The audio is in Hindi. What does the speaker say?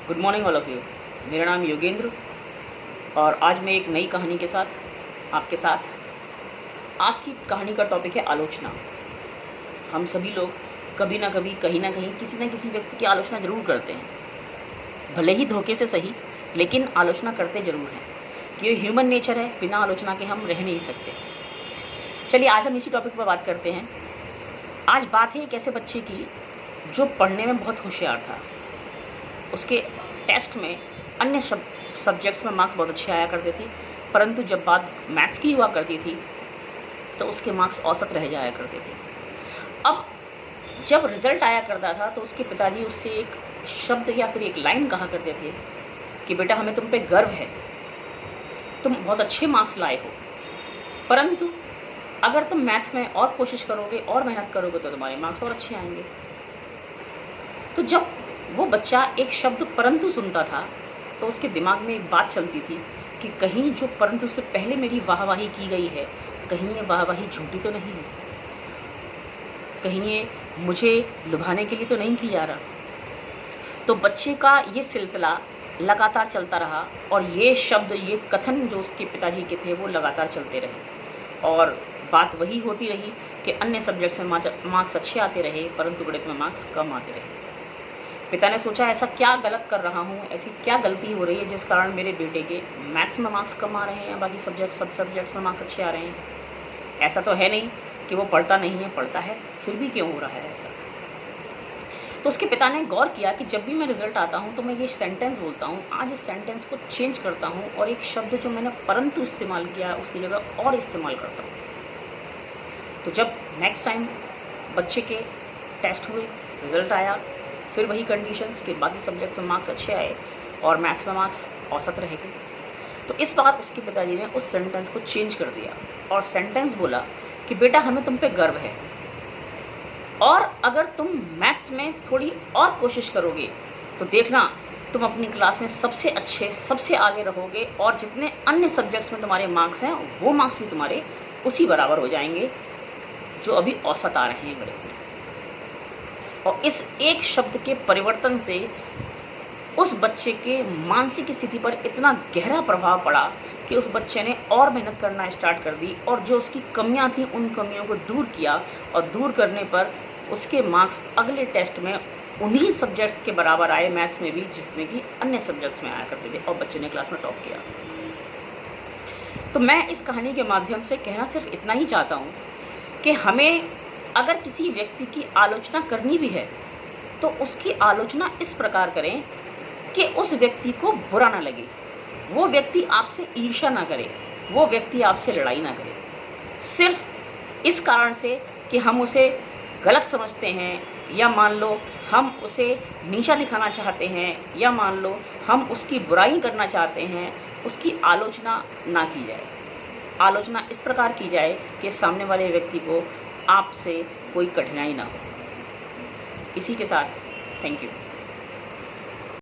Good morning all of you. मेरा नाम योगेंद्र और आज मैं एक नई कहानी के साथ आपके साथ। आज की कहानी का टॉपिक है आलोचना। हम सभी लोग कभी ना कभी कहीं ना कहीं किसी न किसी व्यक्ति की आलोचना ज़रूर करते हैं, भले ही धोखे से सही, लेकिन आलोचना करते ज़रूर हैं कि ये ह्यूमन नेचर है, बिना आलोचना के हम रह नहीं सकते। चलिए आज हम इसी टॉपिक पर बात करते हैं। आज बात है एक ऐसे बच्चे की जो पढ़ने में बहुत होशियार था। उसके टेस्ट में अन्य सब्जेक्ट्स में मार्क्स बहुत अच्छे आया करते थे, परंतु जब बात मैथ्स की हुआ करती थी तो उसके मार्क्स औसत रह जाया करते थे। अब जब रिज़ल्ट आया करता था तो उसके पिताजी उससे एक शब्द या फिर एक लाइन कहा करते थे कि बेटा हमें तुम पे गर्व है, तुम बहुत अच्छे मार्क्स लाए हो, परंतु अगर तुम मैथ में और कोशिश करोगे और मेहनत करोगे तो तुम्हारे मार्क्स और अच्छे आएंगे। तो जब वो बच्चा एक शब्द परंतु सुनता था तो उसके दिमाग में एक बात चलती थी कि कहीं जो परंतु से पहले मेरी वाहवाही की गई है, कहीं ये वाहवाही झूठी तो नहीं है, कहीं ये मुझे लुभाने के लिए तो नहीं की जा रहा। तो बच्चे का ये सिलसिला लगातार चलता रहा और ये शब्द, ये कथन जो उसके पिताजी के थे वो लगातार चलते रहे और बात वही होती रही कि अन्य सब्जेक्ट्स में मार्क्स अच्छे आते रहे परंतु गणित में मार्क्स कम आते रहे। पिता ने सोचा ऐसा क्या गलत कर रहा हूँ, ऐसी क्या गलती हो रही है जिस कारण मेरे बेटे के मैथ्स में मार्क्स कम आ रहे हैं या बाकी सब सब्जेक्ट्स में मार्क्स अच्छे आ रहे हैं। ऐसा तो है नहीं कि वो पढ़ता नहीं है, पढ़ता है, फिर भी क्यों हो रहा है ऐसा। तो उसके पिता ने गौर किया कि जब भी मैं रिजल्ट आता हूँ तो मैं ये सेंटेंस बोलता हूँ, आज इस सेंटेंस को चेंज करता हूँ और एक शब्द जो मैंने परंतु इस्तेमाल किया उसकी जगह और इस्तेमाल करता हूँ। तो जब नेक्स्ट टाइम बच्चे के टेस्ट हुए, रिज़ल्ट आया, फिर वही कंडीशंस के बाकी सब्जेक्ट्स में मार्क्स अच्छे आए और मैथ्स में मार्क्स औसत रह गए। तो इस बार उसके पिताजी ने उस सेंटेंस को चेंज कर दिया और सेंटेंस बोला कि बेटा हमें तुम पे गर्व है और अगर तुम मैथ्स में थोड़ी और कोशिश करोगे तो देखना तुम अपनी क्लास में सबसे अच्छे, सबसे आगे रहोगे और जितने अन्य सब्जेक्ट्स में तुम्हारे मार्क्स हैं वो मार्क्स भी तुम्हारे उसी बराबर हो जाएंगे जो अभी औसत आ रहे हैं गणित में। और इस एक शब्द के परिवर्तन से उस बच्चे के मानसिक स्थिति पर इतना गहरा प्रभाव पड़ा कि उस बच्चे ने और मेहनत करना स्टार्ट कर दी और जो उसकी कमियां थी उन कमियों को दूर किया और दूर करने पर उसके मार्क्स अगले टेस्ट में उन्हीं सब्जेक्ट्स के बराबर आए, मैथ्स में भी, जितने कि अन्य सब्जेक्ट्स में आया करते थे और बच्चे ने क्लास में टॉप किया। तो मैं इस कहानी के माध्यम से कहना सिर्फ इतना ही चाहता हूँ कि हमें अगर किसी व्यक्ति की आलोचना करनी भी है तो उसकी आलोचना इस प्रकार करें कि उस व्यक्ति को बुरा ना लगे, वो व्यक्ति आपसे ईर्ष्या ना करे, वो व्यक्ति आपसे लड़ाई ना करे, सिर्फ इस कारण से कि हम उसे गलत समझते हैं या मान लो हम उसे नीचा दिखाना चाहते हैं या मान लो हम उसकी बुराई करना चाहते हैं, उसकी आलोचना ना की जाए। आलोचना इस प्रकार की जाए कि सामने वाले व्यक्ति को आपसे कोई कठिनाई ना हो। इसी के साथ थैंक यू।